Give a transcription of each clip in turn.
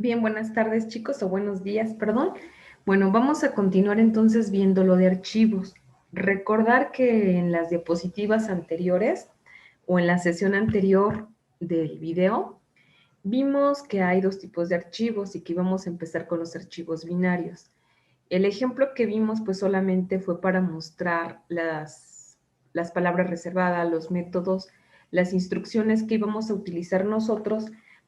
Bien, buenas tardes chicos, o buenos días, perdón. Bueno, vamos a continuar entonces viendo lo de archivos. Recordar que en las diapositivas anteriores o en la sesión anterior del video, vimos que hay dos tipos de archivos y que íbamos a empezar con los archivos binarios. El ejemplo que vimos pues solamente fue para mostrar las palabras reservadas, los métodos, las instrucciones que íbamos a utilizar nosotros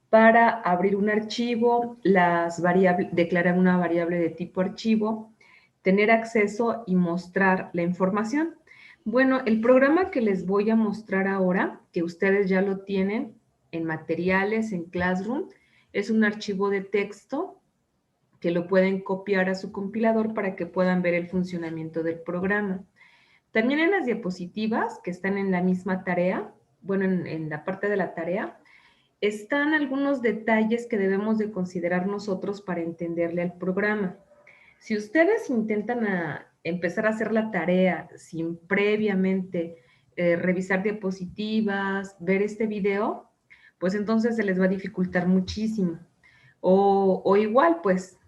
para abrir un archivo, declarar una variable de tipo archivo, tener acceso y mostrar la información. Bueno, el programa que les voy a mostrar ahora, que ustedes ya lo tienen en materiales, en Classroom, es un archivo de texto que lo pueden copiar a su compilador para que puedan ver el funcionamiento del programa. También en las diapositivas que están en la misma tarea, bueno, en la parte de la tarea, están algunos detalles que debemos de considerar nosotros para entenderle al programa. Si ustedes intentan empezar a hacer la tarea sin previamente revisar diapositivas, ver este video, pues entonces se les va a dificultar muchísimo. O igual, pues,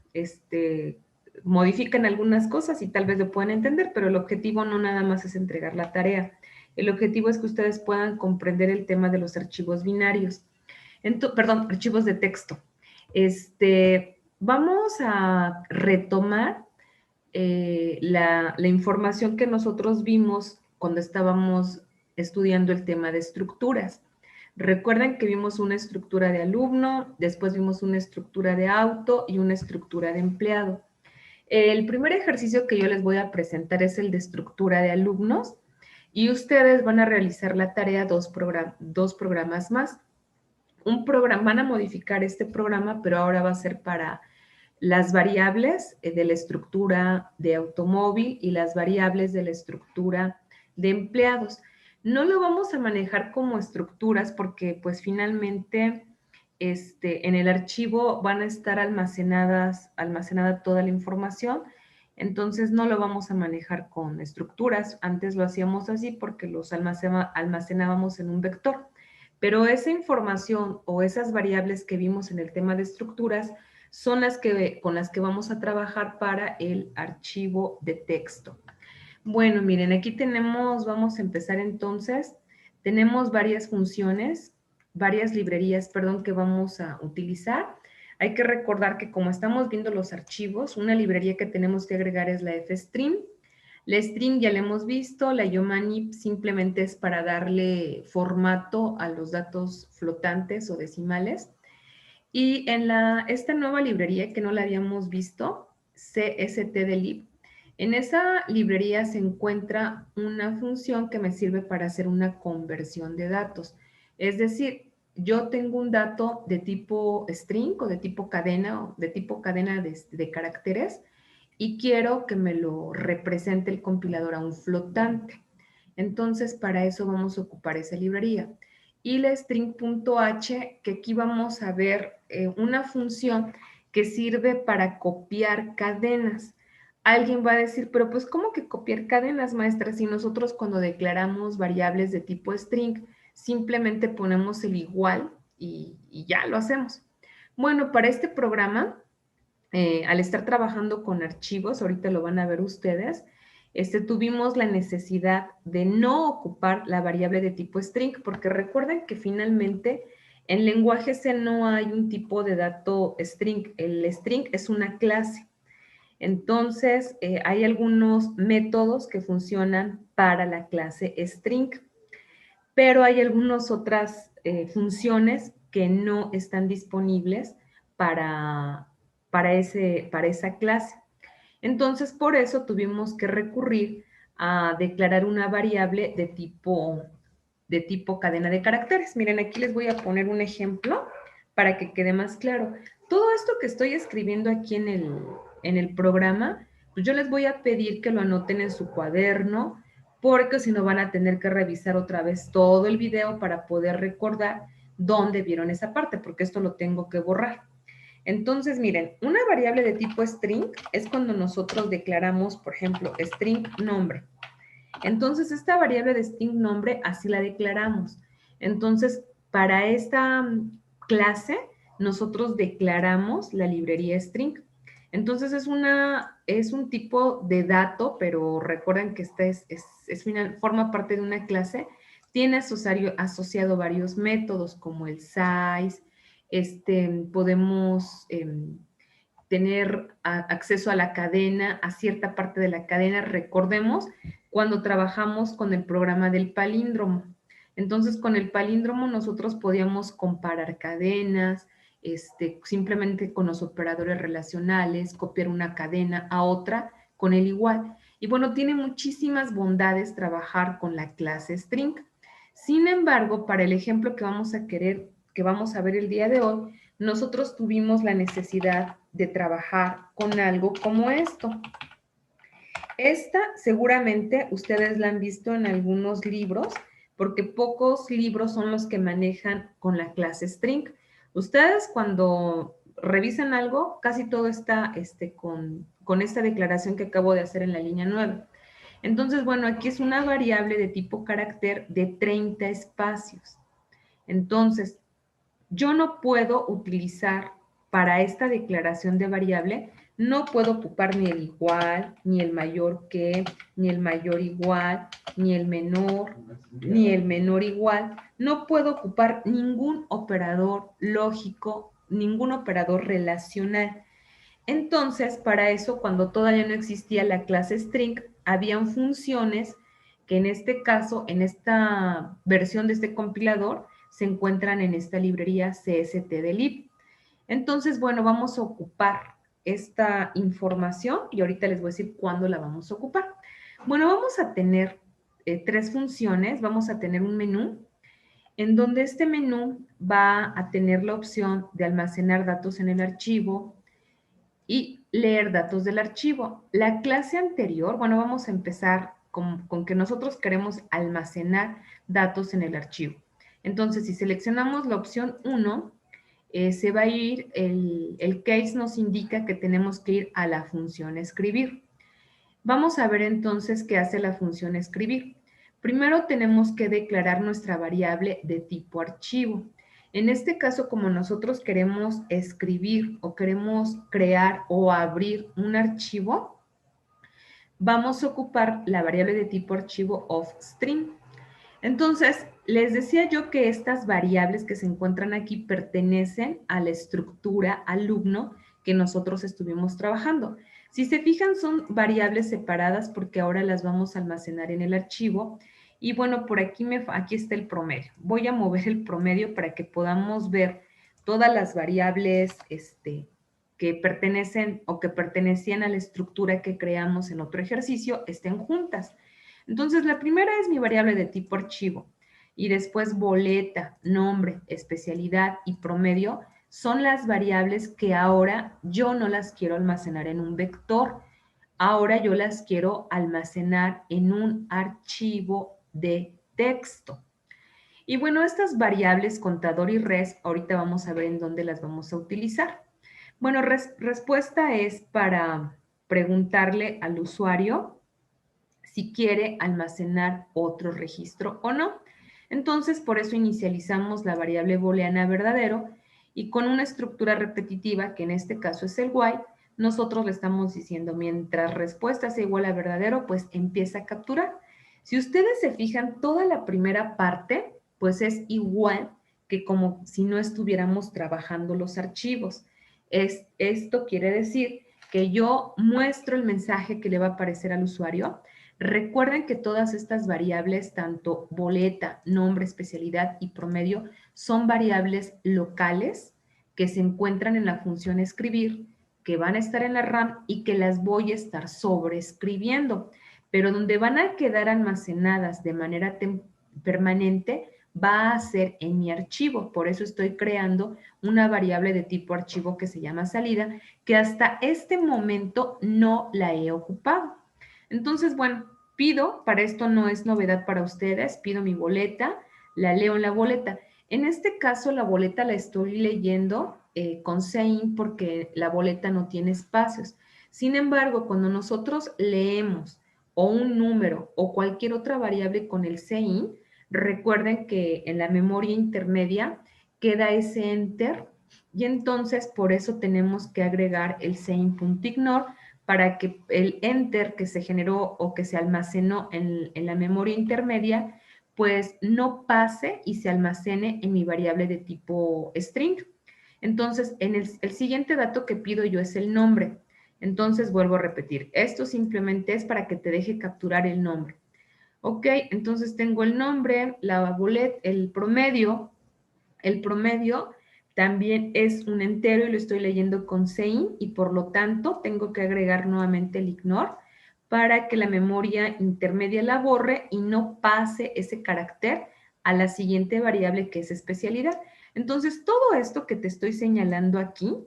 modifican algunas cosas y tal vez lo puedan entender, pero el objetivo no nada más es entregar la tarea. El objetivo es que ustedes puedan comprender el tema de los archivos binarios. Perdón, archivos de texto. Vamos a retomar la información que nosotros vimos cuando estábamos estudiando el tema de estructuras. Recuerden que vimos una estructura de alumno, después vimos una estructura de auto y una estructura de empleado. El primer ejercicio que yo les voy a presentar es el de estructura de alumnos y ustedes van a realizar la tarea dos programas más. Van a modificar este programa, pero ahora va a ser para las variables de la estructura de automóvil y las variables de la estructura de empleados. No lo vamos a manejar como estructuras porque pues finalmente en el archivo van a estar almacenada toda la información, entonces no lo vamos a manejar con estructuras. Antes lo hacíamos así porque los almacenábamos en un vector, pero esa información o esas variables que vimos en el tema de estructuras son con las que vamos a trabajar para el archivo de texto. Bueno, miren, aquí vamos a empezar entonces, tenemos varias funciones, varias librerías, perdón, que vamos a utilizar. Hay que recordar que como estamos viendo los archivos, una librería que tenemos que agregar es la fstring. La string ya la hemos visto, la yomanip simplemente es para darle formato a los datos flotantes o decimales. Y en esta nueva librería que no la habíamos visto, cstdlib, en esa librería se encuentra una función que me sirve para hacer una conversión de datos. Es decir, yo tengo un dato de tipo string o de tipo cadena de caracteres y quiero que me lo represente el compilador a un flotante. Entonces, para eso vamos a ocupar esa librería. Y la string.h, que aquí vamos a ver una función que sirve para copiar cadenas. Alguien va a decir, pero pues, ¿cómo que copiar cadenas, maestra? Si nosotros cuando declaramos variables de tipo string, simplemente ponemos el igual y ya lo hacemos. Bueno, para este programa, al estar trabajando con archivos, ahorita lo van a ver ustedes, tuvimos la necesidad de no ocupar la variable de tipo string, porque recuerden que finalmente en lenguaje C no hay un tipo de dato string. El string es una clase. Entonces, hay algunos métodos que funcionan para la clase string, pero hay algunas otras funciones que no están disponibles para, para esa clase. Entonces, por eso tuvimos que recurrir a declarar una variable de tipo cadena de caracteres. Miren, aquí les voy a poner un ejemplo para que quede más claro. Todo esto que estoy escribiendo aquí en el programa, pues yo les voy a pedir que lo anoten en su cuaderno, porque si no van a tener que revisar otra vez todo el video para poder recordar dónde vieron esa parte, porque esto lo tengo que borrar. Entonces, miren, una variable de tipo string es cuando nosotros declaramos, por ejemplo, string nombre. Entonces, esta variable de string nombre así la declaramos. Entonces, para esta clase nosotros declaramos la librería string. Entonces es un tipo de dato, pero recuerden que esta forma parte de una clase, tiene asociado varios métodos como el size, podemos tener acceso a la cadena, a cierta parte de la cadena. Recordemos cuando trabajamos con el programa del palíndromo. Entonces, con el palíndromo nosotros podíamos comparar cadenas, simplemente con los operadores relacionales, copiar una cadena a otra con el igual. Y bueno, tiene muchísimas bondades trabajar con la clase string. Sin embargo, para el ejemplo que vamos a ver el día de hoy, nosotros tuvimos la necesidad de trabajar con algo como esto. Esta seguramente ustedes la han visto en algunos libros, porque pocos libros son los que manejan con la clase string. Ustedes cuando revisan algo, casi todo está con esta declaración que acabo de hacer en la línea 9. Entonces, bueno, aquí es una variable de tipo carácter de 30 espacios. Entonces, yo no puedo utilizar para esta declaración de variable, no puedo ocupar ni el igual, ni el mayor que, ni el mayor igual, ni el menor igual. No puedo ocupar ningún operador lógico, ningún operador relacional. Entonces, para eso, cuando todavía no existía la clase string, habían funciones que en este caso, en esta versión de este compilador, se encuentran en esta librería CST de lib. Entonces, bueno, vamos a ocupar esta información y ahorita les voy a decir cuándo la vamos a ocupar. Bueno, vamos a tener tres funciones. Vamos a tener un menú, en donde este menú va a tener la opción de almacenar datos en el archivo y leer datos del archivo. La clase anterior, bueno, vamos a empezar con que nosotros queremos almacenar datos en el archivo. Entonces, si seleccionamos la opción 1, se va a ir, el case nos indica que tenemos que ir a la función escribir. Vamos a ver entonces qué hace la función escribir. Primero tenemos que declarar nuestra variable de tipo archivo. En este caso, como nosotros queremos escribir o queremos crear o abrir un archivo, vamos a ocupar la variable de tipo archivo of_string. Entonces, les decía yo que estas variables que se encuentran aquí pertenecen a la estructura alumno que nosotros estuvimos trabajando. Si se fijan, son variables separadas porque ahora las vamos a almacenar en el archivo. Y bueno, por aquí, aquí está el promedio. Voy a mover el promedio para que podamos ver todas las variables que pertenecen o que pertenecían a la estructura que creamos en otro ejercicio, estén juntas. Entonces, la primera es mi variable de tipo archivo y después boleta, nombre, especialidad y promedio son las variables que ahora yo no las quiero almacenar en un vector. Ahora yo las quiero almacenar en un archivo de texto. Y bueno, estas variables contador y res, ahorita vamos a ver en dónde las vamos a utilizar. Bueno, respuesta es para preguntarle al usuario si quiere almacenar otro registro o no. Entonces, por eso inicializamos la variable booleana verdadero y con una estructura repetitiva, que en este caso es el while, nosotros le estamos diciendo, mientras respuesta sea igual a verdadero, pues empieza a capturar. Si ustedes se fijan, toda la primera parte, pues es igual que como si no estuviéramos trabajando los archivos. Esto quiere decir que yo muestro el mensaje que le va a aparecer al usuario. Recuerden que todas estas variables, tanto boleta, nombre, especialidad y promedio, son variables locales que se encuentran en la función escribir, que van a estar en la RAM y que las voy a estar sobreescribiendo, pero donde van a quedar almacenadas de manera permanente va a ser en mi archivo. Por eso estoy creando una variable de tipo archivo que se llama salida, que hasta este momento no la he ocupado. Entonces, bueno, para esto no es novedad para ustedes, pido mi boleta, la leo en la boleta. En este caso, la boleta la estoy leyendo con sein porque la boleta no tiene espacios. Sin embargo, cuando nosotros leemos o un número o cualquier otra variable con el sein, recuerden que en la memoria intermedia queda ese enter Y entonces por eso tenemos que agregar el sein.ignore para que el enter que se generó o que se almacenó en la memoria intermedia, pues no pase y se almacene en mi variable de tipo string. Entonces, el siguiente dato que pido yo es el nombre. Entonces, vuelvo a repetir, esto simplemente es para que te deje capturar el nombre. Ok, entonces tengo el nombre, la bolet, el promedio. El promedio también es un entero y lo estoy leyendo con sein y por lo tanto tengo que agregar nuevamente el ignore para que la memoria intermedia la borre y no pase ese carácter a la siguiente variable que es especialidad. Entonces, todo esto que te estoy señalando aquí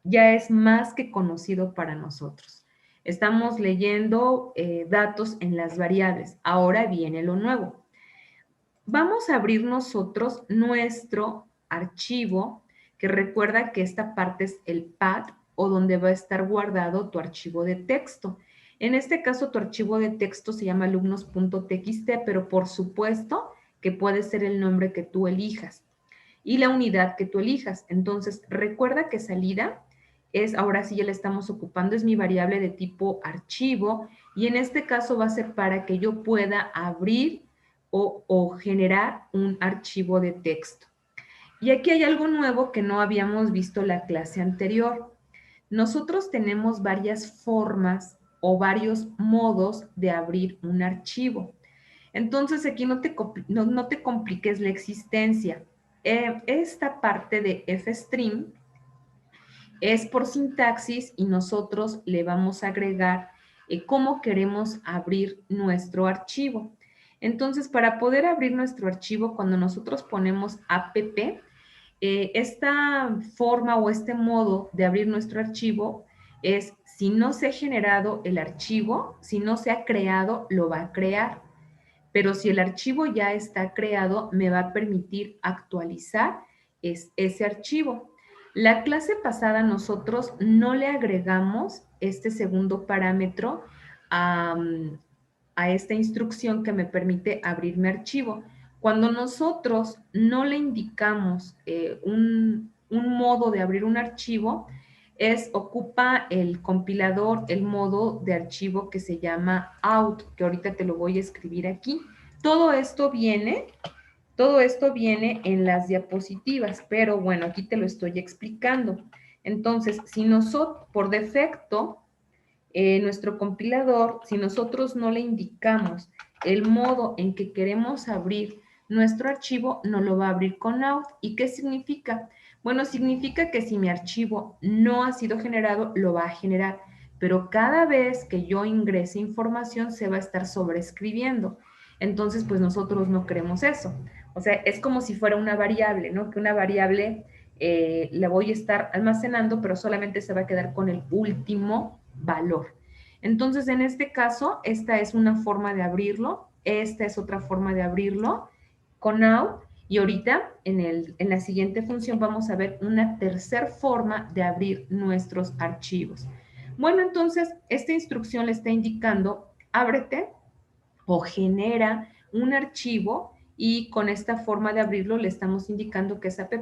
ya es más que conocido para nosotros. Estamos leyendo datos en las variables. Ahora viene lo nuevo. Vamos a abrir nosotros nuestro archivo, que recuerda que esta parte es el path o donde va a estar guardado tu archivo de texto. En este caso, tu archivo de texto se llama alumnos.txt, pero por supuesto que puede ser el nombre que tú elijas y la unidad que tú elijas. Entonces, recuerda que salida es, ahora sí ya la estamos ocupando, es mi variable de tipo archivo y en este caso va a ser para que yo pueda abrir o generar un archivo de texto. Y aquí hay algo nuevo que no habíamos visto la clase anterior. Nosotros tenemos varias formas o varios modos de abrir un archivo. Entonces aquí no te compliques la existencia. Esta parte de fstream es por sintaxis y nosotros le vamos a agregar cómo queremos abrir nuestro archivo. Entonces, para poder abrir nuestro archivo, cuando nosotros ponemos app, esta forma o este modo de abrir nuestro archivo es si no se ha generado el archivo, si no se ha creado, lo va a crear. Pero si el archivo ya está creado, me va a permitir actualizar ese archivo. La clase pasada nosotros no le agregamos este segundo parámetro a esta instrucción que me permite abrir mi archivo. Cuando nosotros no le indicamos un modo de abrir un archivo, ocupa el compilador el modo de archivo que se llama out, que ahorita te lo voy a escribir aquí. Todo esto viene en las diapositivas, pero bueno, aquí te lo estoy explicando. Entonces, si nosotros, por defecto, nuestro compilador, si nosotros no le indicamos el modo en que queremos abrir nuestro archivo, no lo va a abrir con out. ¿Y qué significa? Bueno, significa que si mi archivo no ha sido generado, lo va a generar, pero cada vez que yo ingrese información se va a estar sobreescribiendo. Entonces, pues nosotros no queremos eso. O sea, es como si fuera una variable, ¿no? Que una variable la voy a estar almacenando, pero solamente se va a quedar con el último valor. Entonces, en este caso, esta es una forma de abrirlo, esta es otra forma de abrirlo con out, y ahorita en la siguiente función vamos a ver una tercera forma de abrir nuestros archivos. Bueno, entonces, esta instrucción le está indicando, ábrete o genera un archivo y con esta forma de abrirlo le estamos indicando que es app.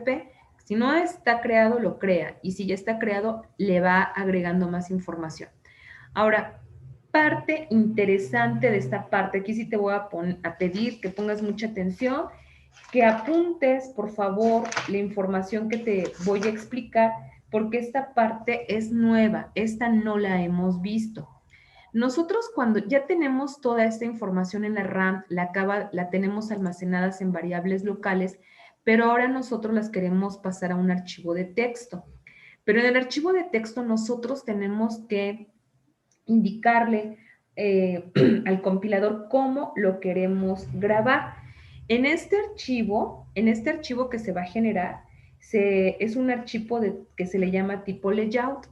Si no está creado, lo crea y si ya está creado, le va agregando más información. Ahora, parte interesante de esta parte, aquí sí te voy a pedir que pongas mucha atención, que apuntes, por favor, la información que te voy a explicar, porque esta parte es nueva, esta no la hemos visto. Nosotros cuando ya tenemos toda esta información en la RAM, la tenemos almacenadas en variables locales, pero ahora nosotros las queremos pasar a un archivo de texto. Pero en el archivo de texto nosotros tenemos que indicarle al compilador cómo lo queremos grabar. En este archivo que se va a generar, es un archivo que se le llama tipo layout.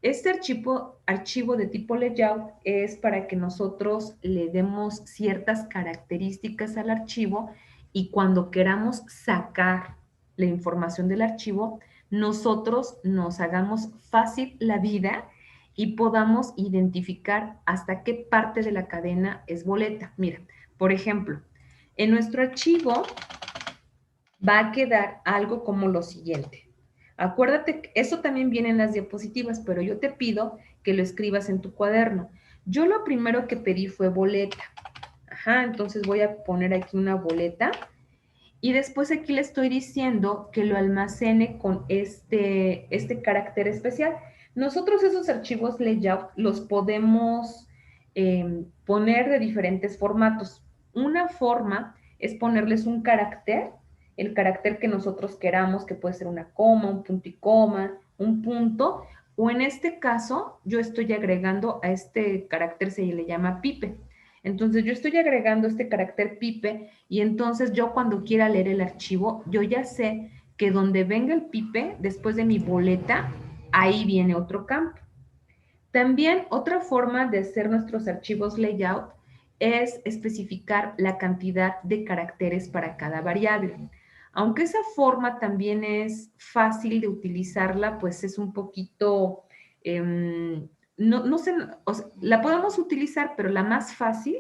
Este archivo de tipo layout es para que nosotros le demos ciertas características al archivo y cuando queramos sacar la información del archivo, nosotros nos hagamos fácil la vida y podamos identificar hasta qué parte de la cadena es boleta. Mira, por ejemplo, en nuestro archivo va a quedar algo como lo siguiente. Acuérdate que eso también viene en las diapositivas, pero yo te pido que lo escribas en tu cuaderno. Yo lo primero que pedí fue boleta. Ajá, entonces voy a poner aquí una boleta y después aquí le estoy diciendo que lo almacene con este carácter especial. Nosotros esos archivos layout los podemos poner de diferentes formatos. Una forma es ponerles un carácter, el carácter que nosotros queramos, que puede ser una coma, un punto y coma, un punto, o en este caso yo estoy agregando a este carácter, se le llama pipe. Entonces yo estoy agregando este carácter pipe y entonces yo cuando quiera leer el archivo, yo ya sé que donde venga el pipe, después de mi boleta, ahí viene otro campo. También otra forma de hacer nuestros archivos layout es especificar la cantidad de caracteres para cada variable. Aunque esa forma también es fácil de utilizarla, pues es un poquito, no sé, o sea, la podemos utilizar, pero la más fácil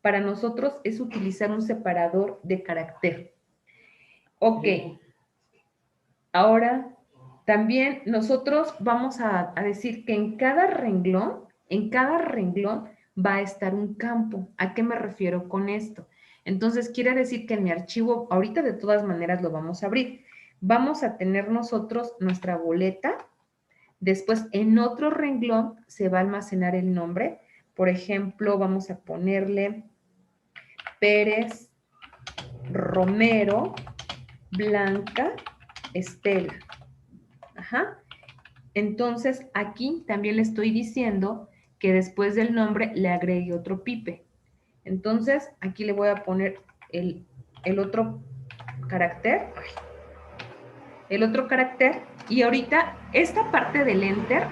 para nosotros es utilizar un separador de carácter. Ok, ahora también nosotros vamos a decir que en cada renglón va a estar un campo. ¿A qué me refiero con esto? Entonces quiere decir que en mi archivo, ahorita de todas maneras lo vamos a abrir. Vamos a tener nosotros nuestra boleta. Después en otro renglón se va a almacenar el nombre. Por ejemplo, vamos a ponerle Pérez, Romero, Blanca, Estela. Ajá. Entonces, aquí también le estoy diciendo que después del nombre le agregue otro pipe. Entonces, aquí le voy a poner el otro carácter. El otro carácter. Y ahorita, esta parte del enter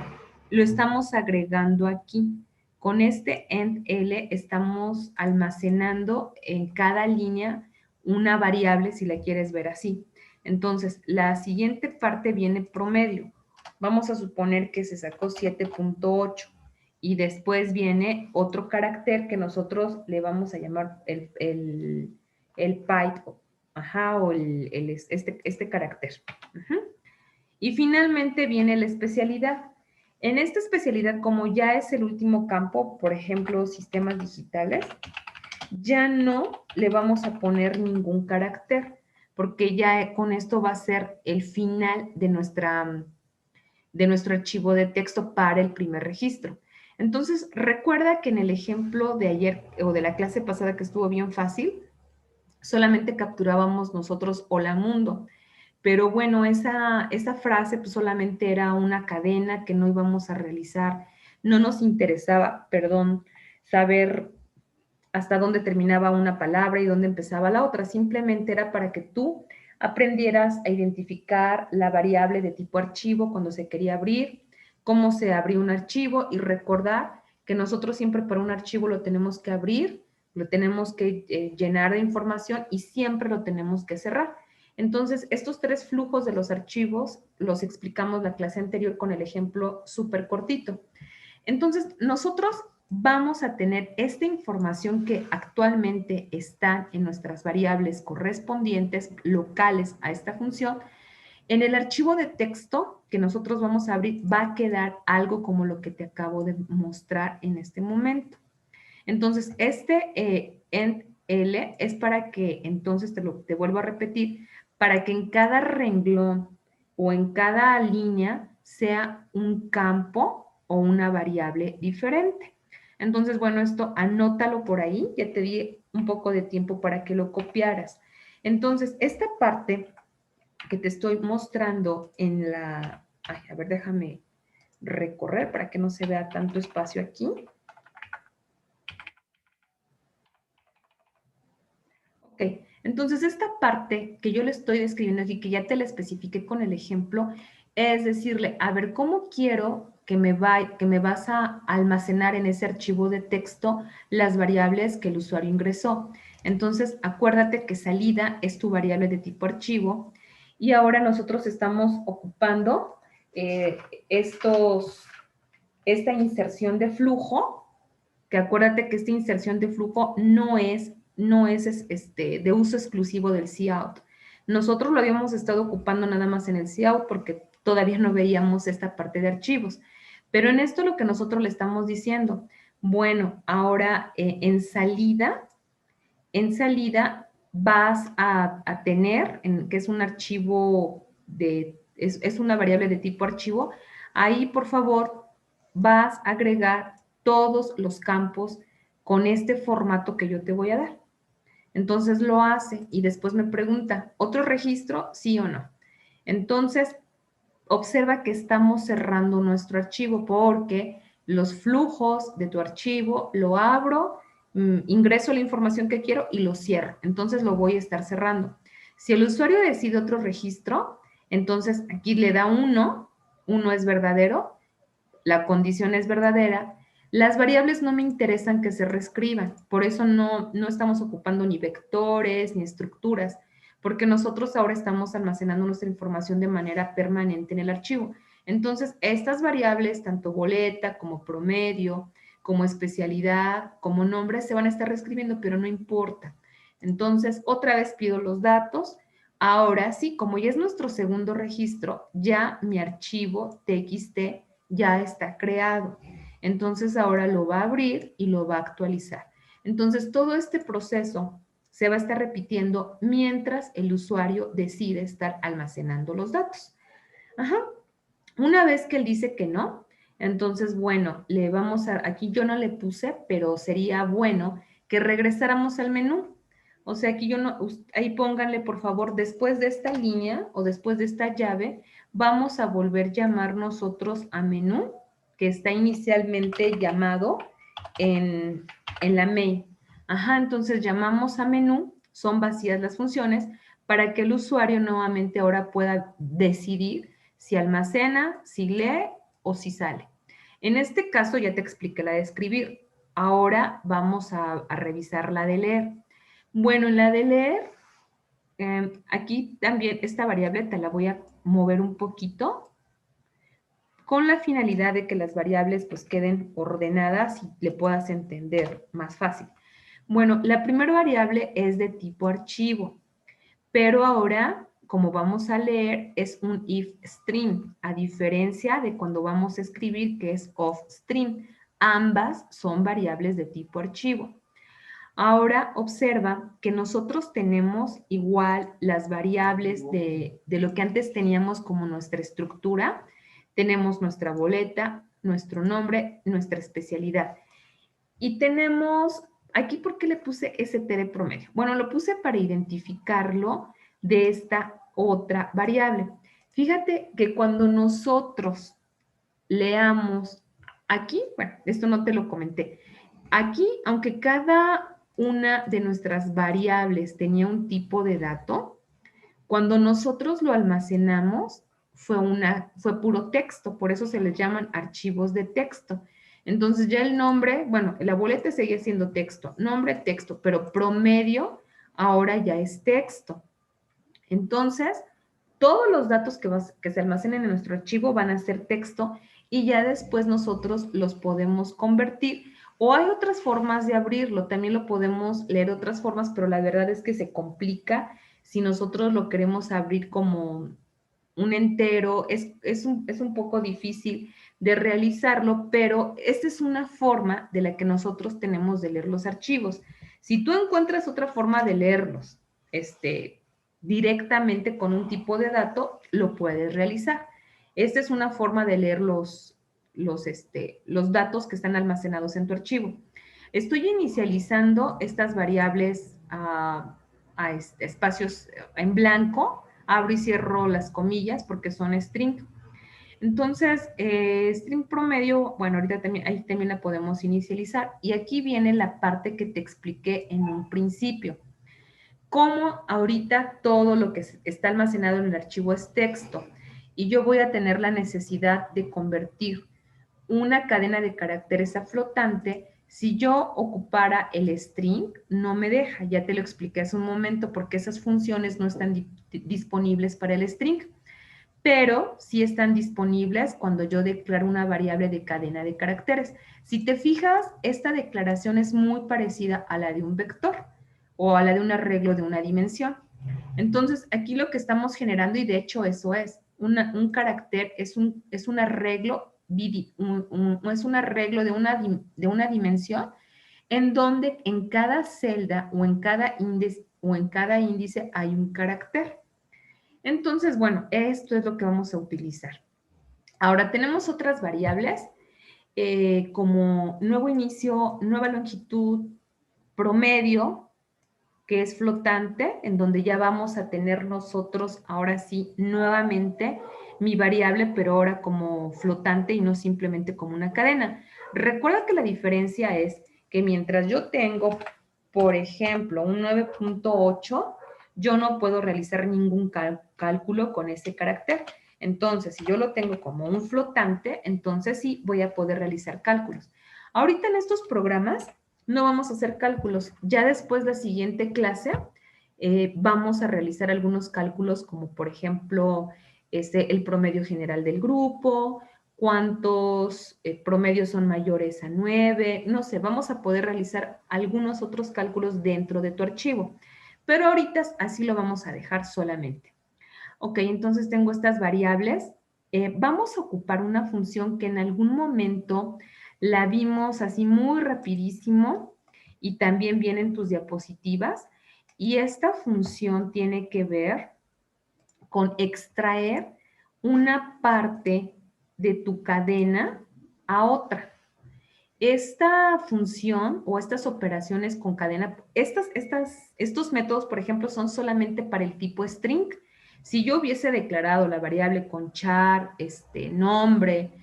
lo estamos agregando aquí. Con este end L estamos almacenando en cada línea una variable, si la quieres ver así. Entonces, la siguiente parte viene promedio. Vamos a suponer que se sacó 7.8 y después viene otro carácter que nosotros le vamos a llamar el Python, ajá, o este carácter. Y finalmente viene la especialidad. En esta especialidad, como ya es el último campo, por ejemplo, sistemas digitales, ya no le vamos a poner ningún carácter, porque ya con esto va a ser el final de nuestro archivo de texto para el primer registro. Entonces, recuerda que en el ejemplo de ayer o de la clase pasada que estuvo bien fácil, solamente capturábamos nosotros hola mundo. Pero bueno, esa frase pues solamente era una cadena que no íbamos a realizar. No nos interesaba, perdón, saber hasta dónde terminaba una palabra y dónde empezaba la otra. Simplemente era para que tú aprendieras a identificar la variable de tipo archivo cuando se quería abrir, cómo se abría un archivo y recordar que nosotros siempre para un archivo lo tenemos que abrir, lo tenemos que llenar de información y siempre lo tenemos que cerrar. Entonces, estos tres flujos de los archivos los explicamos la clase anterior con el ejemplo súper cortito. Entonces, nosotros vamos a tener esta información que actualmente está en nuestras variables correspondientes locales a esta función. En el archivo de texto que nosotros vamos a abrir va a quedar algo como lo que te acabo de mostrar en este momento. Entonces, end L es para que, entonces te vuelvo a repetir, para que en cada renglón o en cada línea sea un campo o una variable diferente. Entonces, bueno, esto anótalo por ahí, ya te di un poco de tiempo para que lo copiaras. Entonces, esta parte que te estoy mostrando en la... Ay, a ver, déjame recorrer para que no se vea tanto espacio aquí. Ok, entonces esta parte que yo le estoy describiendo aquí, que ya te la especifiqué con el ejemplo, es decirle, a ver, ¿cómo quiero que me vas a almacenar en ese archivo de texto las variables que el usuario ingresó? Entonces, acuérdate que salida es tu variable de tipo archivo y ahora nosotros estamos ocupando eh, esta inserción de flujo, que acuérdate que esta inserción de flujo no es de uso exclusivo del cout. Nosotros lo habíamos estado ocupando nada más en el cout porque todavía no veíamos esta parte de archivos. Pero en esto lo que nosotros le estamos diciendo, bueno, ahora en salida vas a tener, que es un archivo es una variable de tipo archivo, ahí por favor vas a agregar todos los campos con este formato que yo te voy a dar. Entonces lo hace y después me pregunta, ¿otro registro? Sí o no. Entonces, observa que estamos cerrando nuestro archivo porque los flujos de tu archivo lo abro, ingreso la información que quiero y lo cierro. Entonces lo voy a estar cerrando. Si el usuario decide otro registro, entonces aquí le da 1, 1 es verdadero, la condición es verdadera. Las variables no me interesan que se reescriban, por eso no estamos ocupando ni vectores ni estructuras, porque nosotros ahora estamos almacenando nuestra información de manera permanente en el archivo. Entonces, estas variables, tanto boleta como promedio, como especialidad, como nombre, se van a estar reescribiendo, pero no importa. Entonces, otra vez pido los datos. Ahora sí, como ya es nuestro segundo registro, ya mi archivo TXT ya está creado. Entonces ahora lo va a abrir y lo va a actualizar. Entonces todo este proceso se va a estar repitiendo mientras el usuario decide estar almacenando los datos. Ajá. Una vez que él dice que no, entonces, bueno, le vamos a, aquí yo no le puse, pero sería bueno que regresáramos al menú. O sea, aquí yo no, ahí pónganle por favor, después de esta línea o después de esta llave, vamos a volver a llamar nosotros a menú, que está inicialmente llamado en la main. Ajá, entonces llamamos a menú, son vacías las funciones, para que el usuario nuevamente ahora pueda decidir si almacena, si lee o si sale. En este caso ya te expliqué la de escribir. Ahora vamos a revisar la de leer. Bueno, en la de leer, aquí también esta variable te la voy a mover un poquito con la finalidad de que las variables pues queden ordenadas y le puedas entender más fácil. Bueno, la primera variable es de tipo archivo, pero ahora, como vamos a leer, es un if string, a diferencia de cuando vamos a escribir que es of string. Ambas son variables de tipo archivo. Ahora observa que nosotros tenemos igual las variables de lo que antes teníamos como nuestra estructura. Tenemos nuestra boleta, nuestro nombre, nuestra especialidad. Y tenemos, aquí, ¿por qué le puse STD promedio? Bueno, lo puse para identificarlo de esta otra variable. Fíjate que cuando nosotros leamos aquí, bueno, esto no te lo comenté. Aquí, aunque cada una de nuestras variables tenía un tipo de dato, cuando nosotros lo almacenamos fue puro texto, por eso se les llaman archivos de texto. Entonces ya el nombre, bueno, la boleta seguía siendo texto, nombre, texto, pero promedio ahora ya es texto. Entonces, todos los datos que se almacenen en nuestro archivo van a ser texto y ya después nosotros los podemos convertir. O hay otras formas de abrirlo, también lo podemos leer de otras formas, pero la verdad es que se complica si nosotros lo queremos abrir como un entero, es un poco difícil de realizarlo, pero esta es una forma de la que nosotros tenemos de leer los archivos. Si tú encuentras otra forma de leerlos, directamente con un tipo de dato, lo puedes realizar. Esta es una forma de leer los datos que están almacenados en tu archivo. Estoy inicializando estas variables a espacios en blanco, abro y cierro las comillas porque son string. Entonces, string promedio, bueno, ahorita también, ahí también la podemos inicializar. Y aquí viene la parte que te expliqué en un principio. Como ahorita todo lo que está almacenado en el archivo es texto y yo voy a tener la necesidad de convertir una cadena de caracteres a flotante, si yo ocupara el string, no me deja. Ya te lo expliqué hace un momento porque esas funciones no están disponibles para el string, pero sí están disponibles cuando yo declaro una variable de cadena de caracteres. Si te fijas, esta declaración es muy parecida a la de un vector o a la de un arreglo de una dimensión. Entonces, aquí lo que estamos generando, y de hecho eso es, un carácter es un arreglo, es un arreglo de una dimensión en donde en cada celda o en cada índice hay un carácter. Entonces, bueno, esto es lo que vamos a utilizar. Ahora tenemos otras variables como nuevo inicio, nueva longitud, promedio, que es flotante, en donde ya vamos a tener nosotros ahora sí nuevamente mi variable, pero ahora como flotante y no simplemente como una cadena. Recuerda que la diferencia es que mientras yo tengo, por ejemplo, un 9.8, yo no puedo realizar ningún cálculo con ese carácter. Entonces, si yo lo tengo como un flotante, entonces sí voy a poder realizar cálculos. Ahorita en estos programas no vamos a hacer cálculos. Ya después, la siguiente clase, vamos a realizar algunos cálculos como, por ejemplo, el promedio general del grupo, cuántos promedios son mayores a 9, no sé, vamos a poder realizar algunos otros cálculos dentro de tu archivo. Pero ahorita así lo vamos a dejar solamente. Ok, entonces tengo estas variables. Vamos a ocupar una función que en algún momento la vimos así muy rapidísimo y también viene en tus diapositivas. Y esta función tiene que ver con extraer una parte de tu cadena a otra. Esta función o estas operaciones con cadena, estos métodos, por ejemplo, son solamente para el tipo string. Si yo hubiese declarado la variable con char, nombre,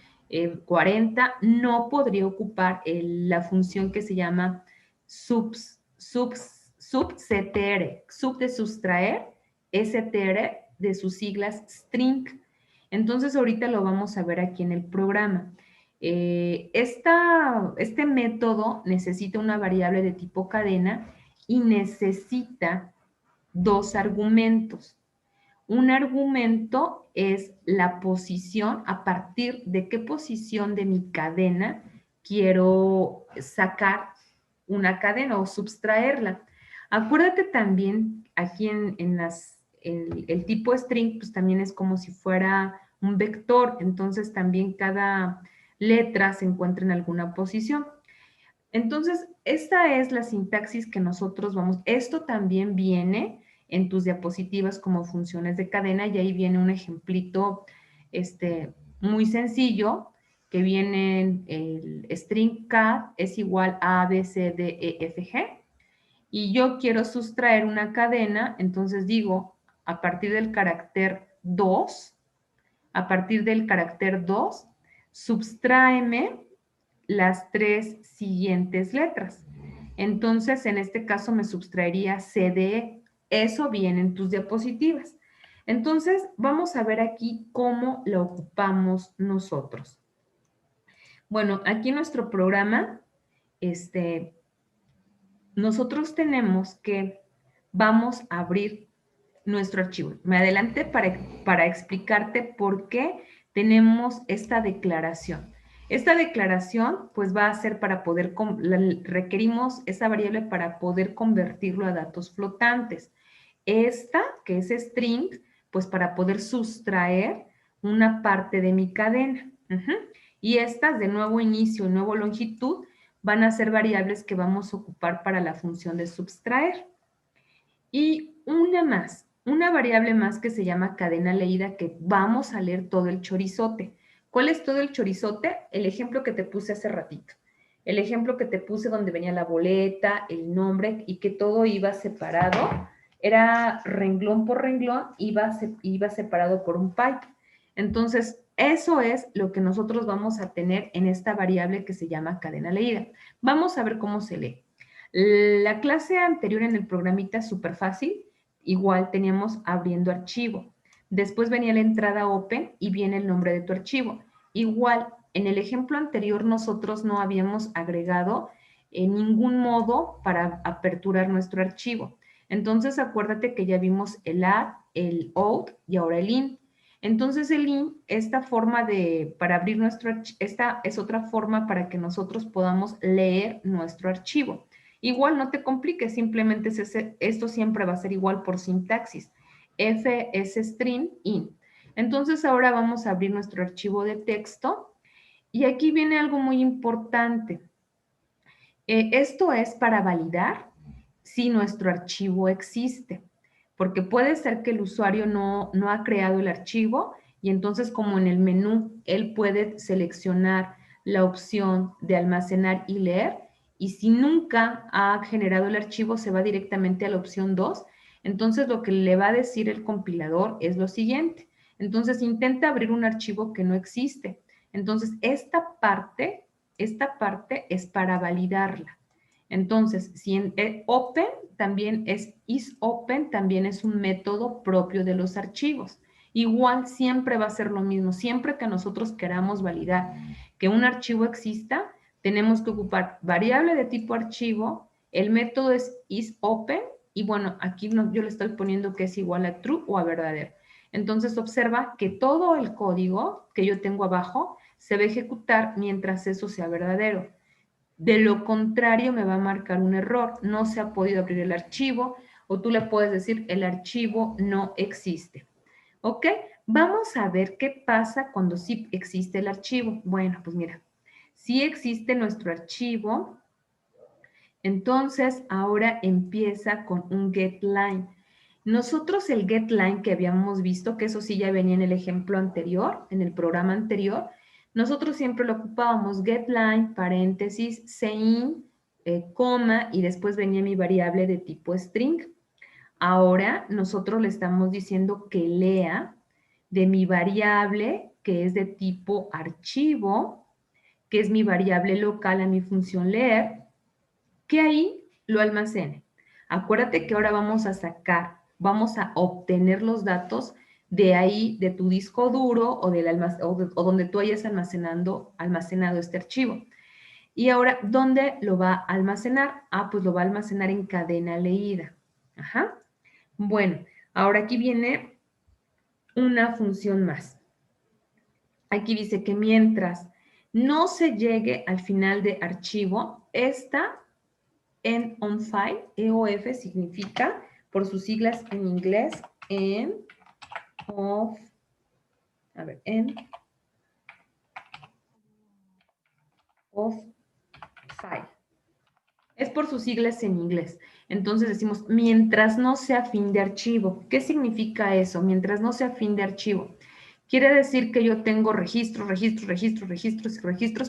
40, no podría ocupar la función que se llama subctr, sub de sustraer, str de sus siglas string. Entonces ahorita lo vamos a ver aquí en el programa. Este método necesita una variable de tipo cadena y necesita dos argumentos. Un argumento es la posición, a partir de qué posición de mi cadena quiero sacar una cadena o subtraerla. Acuérdate también aquí el tipo string, pues también es como si fuera un vector, entonces también cada letra se encuentra en alguna posición. Entonces, esta es la sintaxis que nosotros vamos, esto también viene en tus diapositivas como funciones de cadena y ahí viene un ejemplito muy sencillo que viene el string cat es igual a B, C, D, E, F, G y yo quiero sustraer una cadena, entonces digo a partir del carácter 2, subtráeme las tres siguientes letras. Entonces, en este caso me subtraería CDE. Eso viene en tus diapositivas. Entonces, vamos a ver aquí cómo lo ocupamos nosotros. Bueno, aquí en nuestro programa, nosotros tenemos que, vamos a abrir nuestro archivo. Me adelanté para explicarte por qué tenemos esta declaración. Esta declaración, pues, va a ser para poder, requerimos esa variable para poder convertirlo a datos flotantes. Esta, que es string, pues, para poder sustraer una parte de mi cadena. Y estas, de nuevo inicio y nuevo longitud, van a ser variables que vamos a ocupar para la función de subtraer. Y una variable más que se llama cadena leída, que vamos a leer todo el chorizote. ¿Cuál es todo el chorizote? El ejemplo que te puse hace ratito. El ejemplo que te puse donde venía la boleta, el nombre y que todo iba separado. Era renglón por renglón, iba separado por un pipe. Entonces, eso es lo que nosotros vamos a tener en esta variable que se llama cadena leída. Vamos a ver cómo se lee. La clase anterior en el programita súper fácil, igual teníamos abriendo archivo. Después venía la entrada open y viene el nombre de tu archivo. Igual, en el ejemplo anterior nosotros no habíamos agregado ningún modo para aperturar nuestro archivo. Entonces, acuérdate que ya vimos el add, el out y ahora el in. Entonces, el in, para abrir nuestro archivo, esta es otra forma para que nosotros podamos leer nuestro archivo. Igual no te compliques, simplemente esto siempre va a ser igual por sintaxis. F es string in. Entonces ahora vamos a abrir nuestro archivo de texto y aquí viene algo muy importante. Esto es para validar si nuestro archivo existe, porque puede ser que el usuario no ha creado el archivo y entonces como en el menú él puede seleccionar la opción de almacenar y leer y si nunca ha generado el archivo se va directamente a la opción 2. Entonces lo que le va a decir el compilador es lo siguiente. Entonces intenta abrir un archivo que no existe. Entonces esta parte es para validarla. Entonces, si en open también is open también es un método propio de los archivos. Igual siempre va a ser lo mismo. Siempre que nosotros queramos validar que un archivo exista, tenemos que ocupar variable de tipo archivo, el método es isOpen y bueno, aquí yo le estoy poniendo que es igual a true o a verdadero. Entonces observa que todo el código que yo tengo abajo se va a ejecutar mientras eso sea verdadero. De lo contrario me va a marcar un error, no se ha podido abrir el archivo o tú le puedes decir el archivo no existe. ¿Ok? Vamos a ver qué pasa cuando sí existe el archivo. Bueno, pues mira, sí existe nuestro archivo, entonces ahora empieza con un getLine. Nosotros el getLine que habíamos visto, que eso sí ya venía en el ejemplo anterior, en el programa anterior, nosotros siempre lo ocupábamos getLine, paréntesis, sein, coma, y después venía mi variable de tipo string. Ahora nosotros le estamos diciendo que lea de mi variable que es de tipo archivo, que es mi variable local a mi función leer, que ahí lo almacene. Acuérdate que ahora vamos a sacar, vamos a obtener los datos de ahí, de tu disco duro o, o donde tú hayas almacenado este archivo. Y ahora, ¿dónde lo va a almacenar? Ah, pues lo va a almacenar en cadena leída. Ajá. Bueno, ahora aquí viene una función más. Aquí dice que mientras no se llegue al final de archivo, esta end on file, EOF significa, por sus siglas en inglés, end of file. Es por sus siglas en inglés. Entonces decimos, mientras no sea fin de archivo. ¿Qué significa eso? Mientras no sea fin de archivo. Quiere decir que yo tengo registros,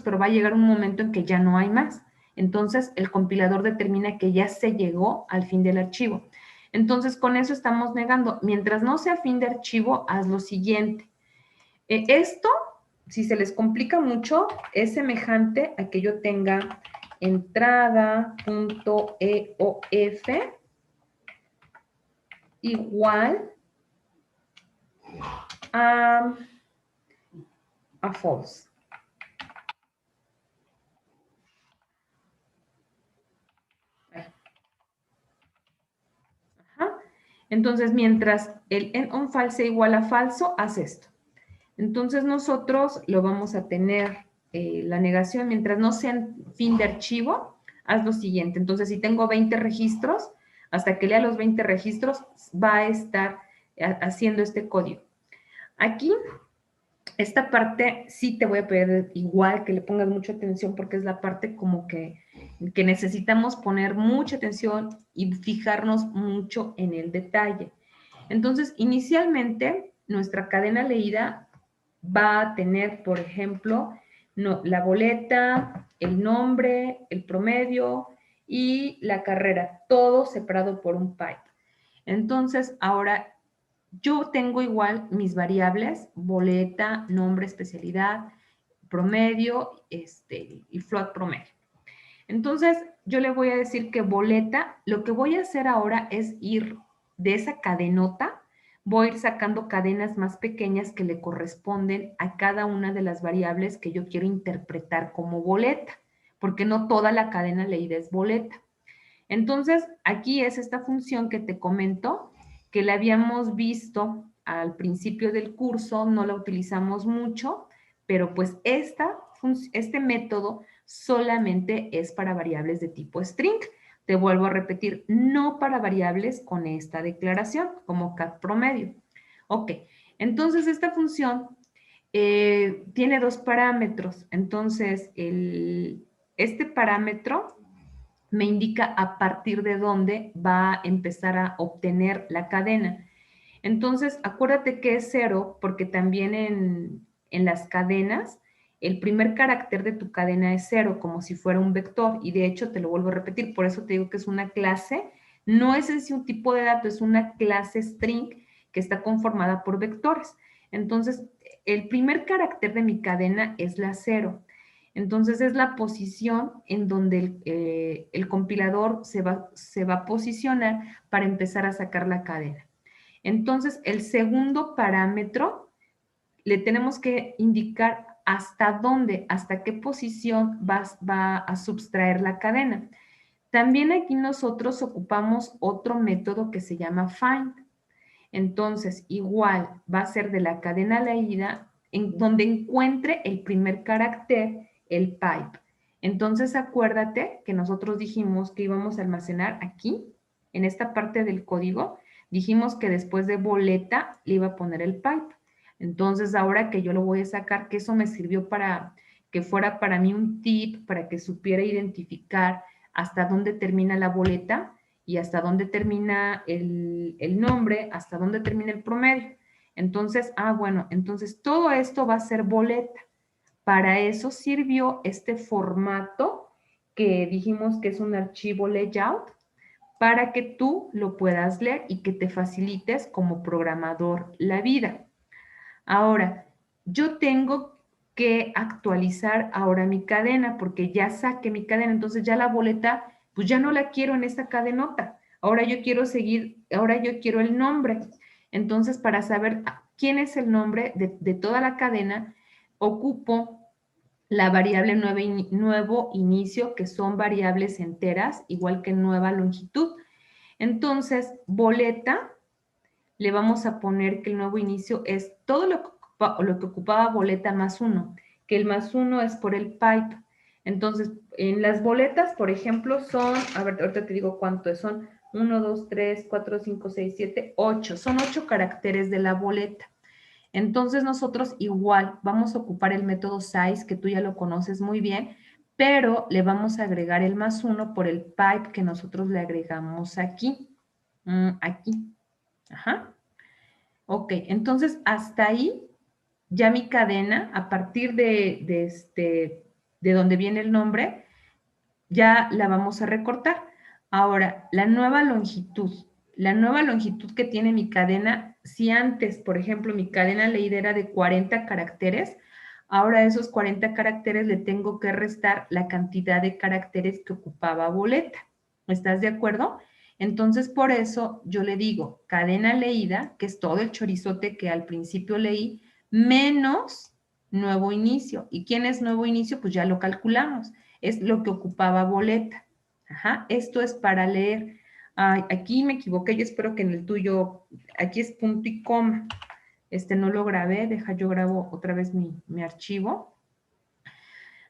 pero va a llegar un momento en que ya no hay más. Entonces, el compilador determina que ya se llegó al fin del archivo. Entonces, con eso estamos negando. Mientras no sea fin de archivo, haz lo siguiente. Esto, si se les complica mucho, es semejante a que yo tenga entrada.eof igual a false. Ajá. Entonces, mientras el end on file sea igual a falso, haz esto. Entonces, nosotros lo vamos a tener la negación. Mientras no sea fin de archivo, haz lo siguiente. Entonces, si tengo 20 registros, hasta que lea los 20 registros, va a estar haciendo este código. Aquí, esta parte sí te voy a pedir igual que le pongas mucha atención porque es la parte como que necesitamos poner mucha atención y fijarnos mucho en el detalle. Entonces, inicialmente, nuestra cadena leída va a tener, por ejemplo, la boleta, el nombre, el promedio y la carrera, todo separado por un pipe. Entonces, ahora yo tengo igual mis variables, boleta, nombre, especialidad, promedio y float promedio. Entonces, yo le voy a decir que boleta, lo que voy a hacer ahora es ir de esa cadenota, voy a ir sacando cadenas más pequeñas que le corresponden a cada una de las variables que yo quiero interpretar como boleta, porque no toda la cadena leída es boleta. Entonces, aquí es esta función que te comento, que la habíamos visto al principio del curso, no la utilizamos mucho, pero pues este método solamente es para variables de tipo string. Te vuelvo a repetir, no para variables con esta declaración, como cat promedio. Ok, Entonces, esta función tiene dos parámetros. Entonces, este parámetro me indica a partir de dónde va a empezar a obtener la cadena. Entonces, acuérdate que es 0 porque también en las cadenas, el primer carácter de tu cadena es 0, como si fuera un vector. Y de hecho, te lo vuelvo a repetir, por eso te digo que es una clase. No es en sí un tipo de dato, es una clase string que está conformada por vectores. Entonces, el primer carácter de mi cadena es la 0. Entonces, es la posición en donde el compilador se va a posicionar para empezar a sacar la cadena. Entonces, el segundo parámetro le tenemos que indicar hasta dónde, hasta qué posición va a subtraer la cadena. También aquí nosotros ocupamos otro método que se llama find. Entonces, igual va a ser de la cadena leída en donde encuentre el primer carácter, el pipe. Entonces, acuérdate que nosotros dijimos que íbamos a almacenar aquí, en esta parte del código, dijimos que después de boleta le iba a poner el pipe. Entonces, ahora que yo lo voy a sacar, que eso me sirvió para que fuera para mí un tip, para que supiera identificar hasta dónde termina la boleta, y hasta dónde termina el nombre, hasta dónde termina el promedio. Entonces, bueno, entonces todo esto va a ser boleta. Para eso sirvió este formato que dijimos que es un archivo layout para que tú lo puedas leer y que te facilites como programador la vida. Ahora, yo tengo que actualizar ahora mi cadena porque ya saqué mi cadena, entonces ya la boleta, pues ya no la quiero en esta cadenota. Ahora yo quiero seguir, ahora yo quiero el nombre. Entonces, para saber quién es el nombre de toda la cadena, ocupo la variable nuevo inicio, que son variables enteras, igual que nueva longitud. Entonces, boleta le vamos a poner que el nuevo inicio es todo lo que ocupaba boleta más 1, que el más 1 es por el pipe. Entonces, en las boletas, por ejemplo, son, a ver, ahorita te digo cuánto es, son 1, 2, 3, 4, 5, 6, 7, 8. Son 8 caracteres de la boleta. Entonces, nosotros igual vamos a ocupar el método size, que tú ya lo conoces muy bien, pero le vamos a agregar el más 1 por el pipe que nosotros le agregamos aquí. Aquí. Ajá. Ok, entonces hasta ahí ya mi cadena, a partir de donde viene el nombre, ya la vamos a recortar. Ahora, la nueva longitud que tiene mi cadena, si antes, por ejemplo, mi cadena leída era de 40 caracteres, ahora a esos 40 caracteres le tengo que restar la cantidad de caracteres que ocupaba boleta. ¿Estás de acuerdo? Entonces, por eso yo le digo cadena leída, que es todo el chorizote que al principio leí, menos nuevo inicio. ¿Y quién es nuevo inicio? Pues ya lo calculamos. Es lo que ocupaba boleta. Ajá, esto es para leer. Ay, aquí me equivoqué, yo espero que en el tuyo, aquí es punto y coma. No lo grabé, deja yo grabo otra vez mi archivo.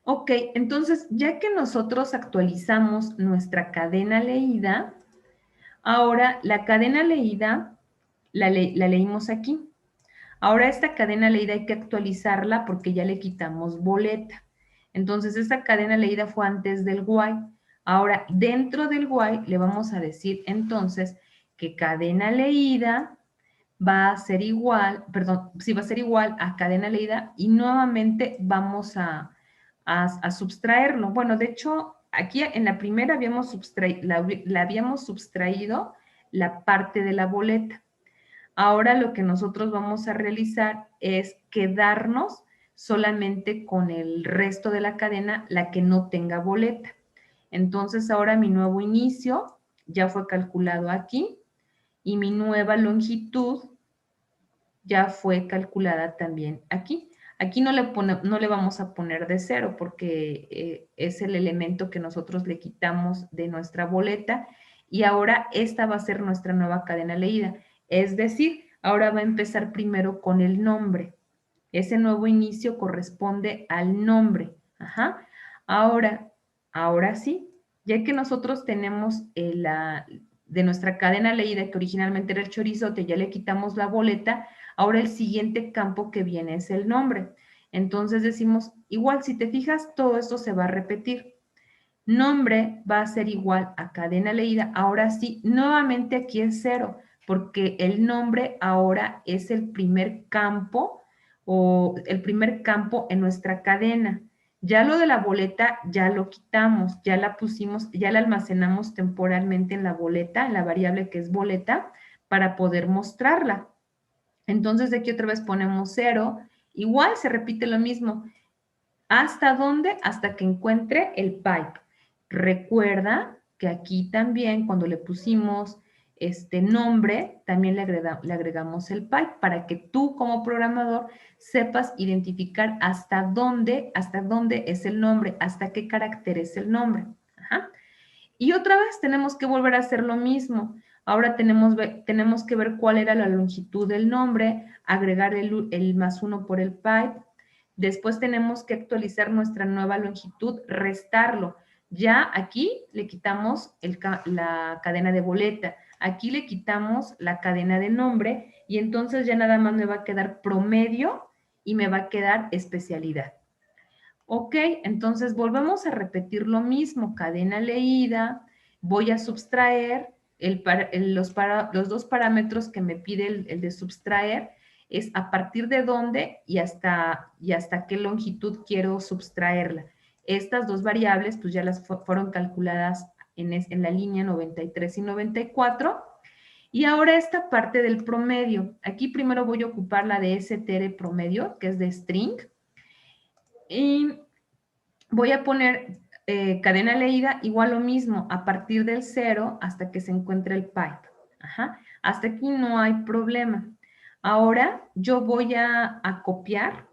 Ok, entonces ya que nosotros actualizamos nuestra cadena leída, ahora la cadena leída la leímos aquí. Ahora esta cadena leída hay que actualizarla porque ya le quitamos boleta. Entonces esta cadena leída fue antes del while. Ahora dentro del while le vamos a decir entonces que cadena leída va a ser igual, perdón, sí va a ser igual a cadena leída y nuevamente vamos a subtraerlo. Bueno, de hecho, aquí en la primera habíamos habíamos subtraído la parte de la boleta. Ahora lo que nosotros vamos a realizar es quedarnos solamente con el resto de la cadena, la que no tenga boleta. Entonces ahora mi nuevo inicio ya fue calculado aquí y mi nueva longitud ya fue calculada también aquí. Aquí no le vamos a poner de 0 porque es el elemento que nosotros le quitamos de nuestra boleta y ahora esta va a ser nuestra nueva cadena leída. Es decir, ahora va a empezar primero con el nombre. Ese nuevo inicio corresponde al nombre. Ajá. Ahora sí, ya que nosotros tenemos de nuestra cadena leída, que originalmente era el chorizote, ya le quitamos la boleta, Ahora el siguiente campo que viene es el nombre. Entonces decimos, igual si te fijas, todo esto se va a repetir. Nombre va a ser igual a cadena leída. Ahora sí, nuevamente aquí es 0, porque el nombre ahora es el primer campo o el primer campo en nuestra cadena. Ya lo de la boleta ya lo quitamos, ya la pusimos, ya la almacenamos temporalmente en la boleta, en la variable que es boleta, para poder mostrarla. Entonces, de aquí otra vez ponemos 0. Igual se repite lo mismo. ¿Hasta dónde? Hasta que encuentre el pipe. Recuerda que aquí también cuando le pusimos este nombre, también le agregamos el pipe para que tú como programador sepas identificar hasta dónde es el nombre, hasta qué carácter es el nombre. Ajá. Y otra vez tenemos que volver a hacer lo mismo. Ahora tenemos que ver cuál era la longitud del nombre, agregar el +1 por el pipe. Después tenemos que actualizar nuestra nueva longitud, restarlo. Ya aquí le quitamos la cadena de boleta. Aquí le quitamos la cadena de nombre y entonces ya nada más me va a quedar promedio y me va a quedar especialidad. Ok, entonces volvemos a repetir lo mismo, cadena leída, voy a subtraer los dos parámetros que me pide el de subtraer, es a partir de dónde y hasta qué longitud quiero subtraerla. Estas dos variables pues ya las fueron calculadas en la línea 93 y 94. Y ahora esta parte del promedio. Aquí primero voy a ocupar la de str promedio, que es de string. Y voy a poner cadena leída igual lo mismo, a partir del 0 hasta que se encuentre el pipe. Ajá. Hasta aquí no hay problema. Ahora yo voy a copiar.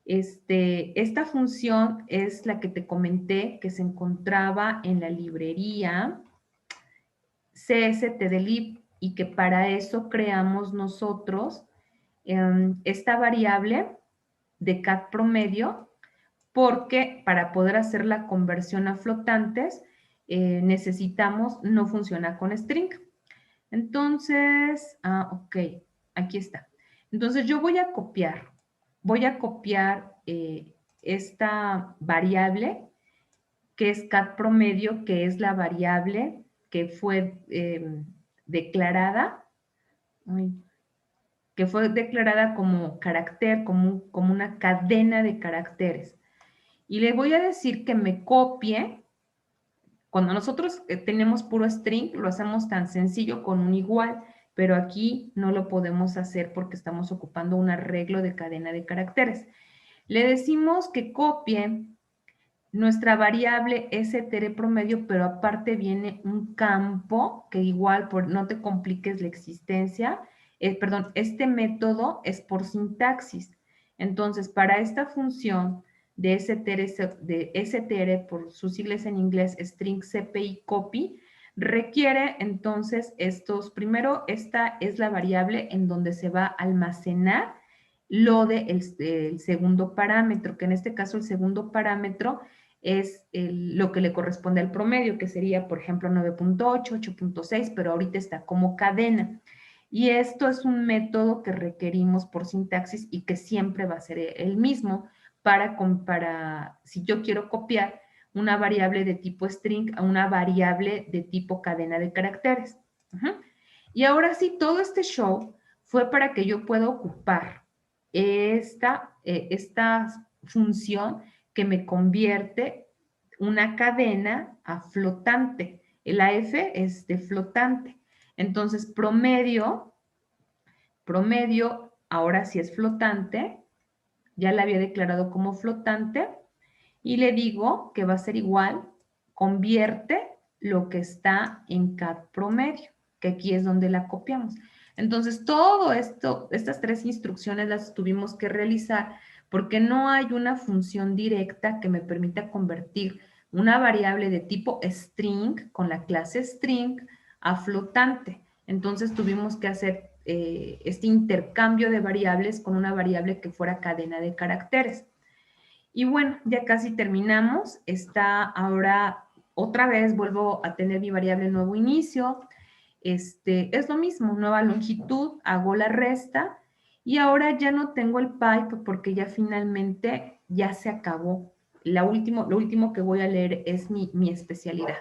Esta función es la que te comenté que se encontraba en la librería cstdlib y que para eso creamos nosotros esta variable de cat promedio, porque para poder hacer la conversión a flotantes necesitamos, no funciona con string. Entonces, ok, aquí está. Entonces yo voy a copiar esta variable que es cat promedio, que es la variable que fue declarada, como carácter, como una cadena de caracteres. Y le voy a decir que me copie. Cuando nosotros tenemos puro string, lo hacemos tan sencillo con un igual, pero aquí no lo podemos hacer porque estamos ocupando un arreglo de cadena de caracteres. Le decimos que copie nuestra variable str promedio, pero aparte viene un campo que igual, no te compliques la existencia, perdón, este método es por sintaxis. Entonces, para esta función de str, por sus siglas en inglés, string cpi copy, requiere entonces primero esta es la variable en donde se va a almacenar lo del segundo parámetro, que en este caso el segundo parámetro es lo que le corresponde al promedio, que sería, por ejemplo, 9.8, 8.6, pero ahorita está como cadena. Y esto es un método que requerimos por sintaxis y que siempre va a ser el mismo para si yo quiero copiar una variable de tipo string a una variable de tipo cadena de caracteres. Y ahora sí, todo este show fue para que yo pueda ocupar esta función que me convierte una cadena a flotante. La F es de flotante. Entonces, promedio, ahora sí es flotante. Ya la había declarado como flotante. Y le digo que va a ser igual, convierte lo que está en cat promedio, que aquí es donde la copiamos. Entonces, todo esto, estas tres instrucciones las tuvimos que realizar porque no hay una función directa que me permita convertir una variable de tipo string con la clase string a flotante. Entonces, tuvimos que hacer este intercambio de variables con una variable que fuera cadena de caracteres. Y bueno, ya casi terminamos. Está ahora, otra vez vuelvo a tener mi variable nuevo inicio. Es lo mismo, nueva longitud, hago la resta Y ahora ya no tengo el pipe porque ya finalmente ya se acabó. Lo último que voy a leer es mi especialidad.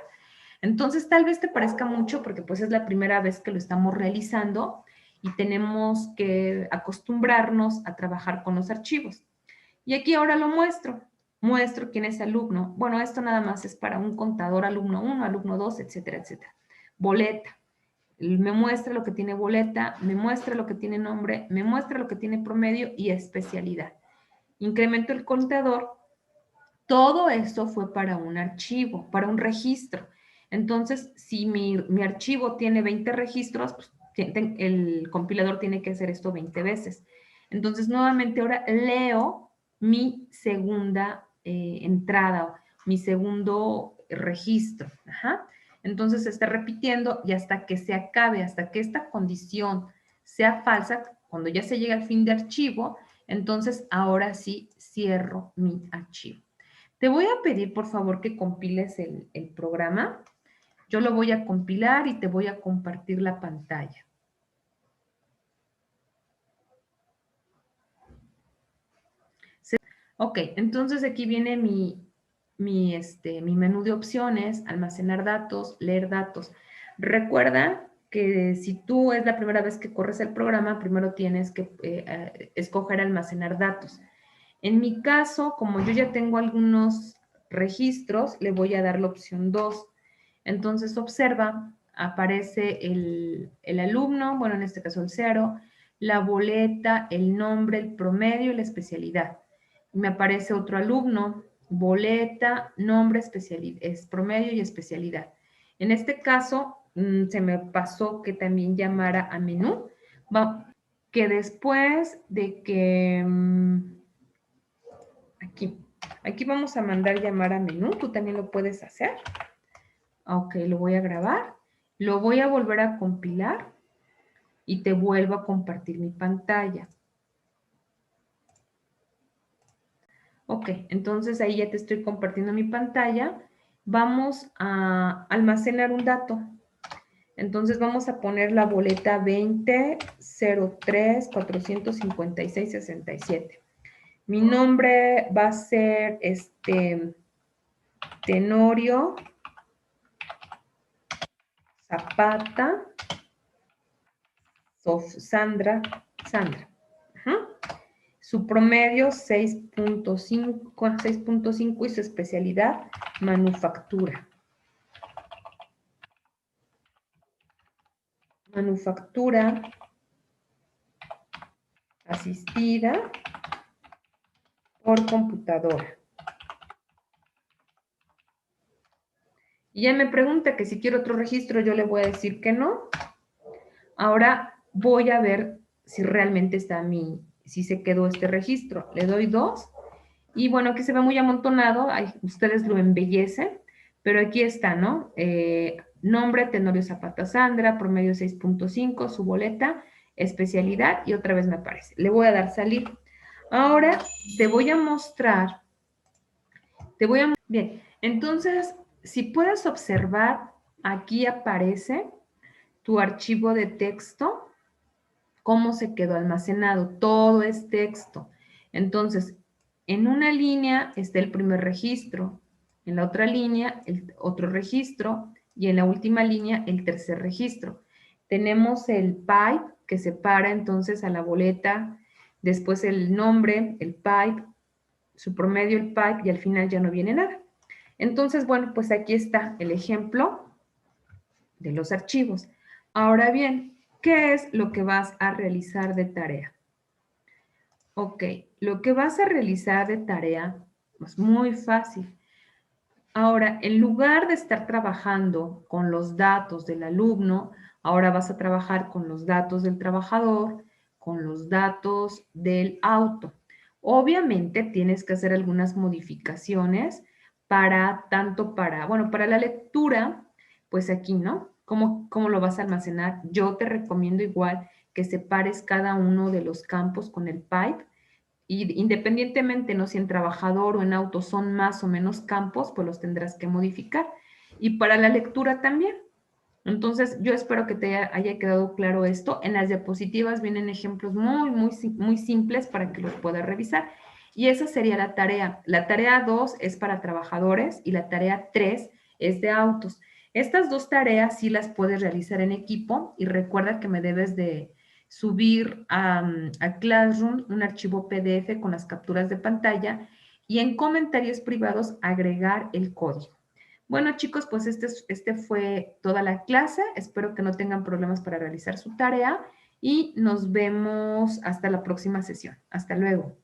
Entonces, tal vez te parezca mucho porque pues es la primera vez que lo estamos realizando y tenemos que acostumbrarnos a trabajar con los archivos. Y aquí ahora lo muestro. Muestro quién es alumno. Bueno, esto nada más es para un contador, alumno 1, alumno 2, etcétera, etcétera. Boleta. Me muestra lo que tiene boleta, me muestra lo que tiene nombre, me muestra lo que tiene promedio y especialidad. Incremento el contador. Todo esto fue para un archivo, para un registro. Entonces, si mi archivo tiene 20 registros, pues, el compilador tiene que hacer esto 20 veces. Entonces, nuevamente ahora leo mi segunda entrada, mi segundo registro. Ajá. Entonces, se está repitiendo y hasta que se acabe, hasta que esta condición sea falsa, cuando ya se llega al fin de archivo, entonces ahora sí cierro mi archivo. Te voy a pedir, por favor, que compiles el programa. Yo lo voy a compilar y te voy a compartir la pantalla. Ok, entonces aquí viene mi menú de opciones, almacenar datos, leer datos. Recuerda que si tú es la primera vez que corres el programa, primero tienes que escoger almacenar datos. En mi caso, como yo ya tengo algunos registros, le voy a dar la opción 2. Entonces, observa, aparece el alumno, bueno, en este caso el 0, la boleta, el nombre, el promedio y la especialidad. Me aparece otro alumno, boleta, nombre, promedio y especialidad. En este caso, se me pasó que también llamara a menú, que después de que... Aquí vamos a mandar llamar a menú, tú también lo puedes hacer. Ok, lo voy a grabar, lo voy a volver a compilar y te vuelvo a compartir mi pantalla. Ok, entonces ahí ya te estoy compartiendo mi pantalla. Vamos a almacenar un dato. Entonces vamos a poner la boleta 20-03-456-67. Mi nombre va a ser Tenorio Zapata Sandra. Ajá. Su promedio 6.5 y su especialidad manufactura. Manufactura asistida por computadora. Y ya me pregunta que si quiero otro registro, yo le voy a decir que no. Ahora voy a ver si realmente está si se quedó este registro. Le doy 2. Y bueno, aquí se ve muy amontonado, ustedes lo embellecen, pero aquí está, ¿no? Nombre, Tenorio Zapata Sandra, promedio 6.5, su boleta, especialidad, y otra vez me aparece. Le voy a dar salir. Ahora te voy a mostrar, bien, entonces, si puedes observar, aquí aparece tu archivo de texto, cómo se quedó almacenado, todo es texto. Entonces, en una línea está el primer registro, en la otra línea el otro registro y en la última línea el tercer registro. Tenemos el pipe que separa entonces a la boleta, después el nombre, el pipe, su promedio, el pipe y al final ya no viene nada. Entonces, bueno, pues aquí está el ejemplo de los archivos. Ahora bien, ¿qué es lo que vas a realizar de tarea? Ok, lo que vas a realizar de tarea es muy fácil. Ahora, en lugar de estar trabajando con los datos del alumno, ahora vas a trabajar con los datos del trabajador, con los datos del auto. Obviamente tienes que hacer algunas modificaciones para la lectura, pues aquí, ¿no? ¿Cómo lo vas a almacenar? Yo te recomiendo igual que separes cada uno de los campos con el pipe y independientemente, ¿no? Si en trabajador o en auto son más o menos campos, pues los tendrás que modificar. Y para la lectura también. Entonces, yo espero que te haya quedado claro esto. En las diapositivas vienen ejemplos muy simples para que los puedas revisar. Y esa sería la tarea. La tarea 2 es para trabajadores y la tarea 3 es de autos. Estas dos tareas sí las puedes realizar en equipo y recuerda que me debes de subir a Classroom un archivo PDF con las capturas de pantalla y en comentarios privados agregar el código. Bueno, chicos, pues este fue toda la clase. Espero que no tengan problemas para realizar su tarea y nos vemos hasta la próxima sesión. Hasta luego.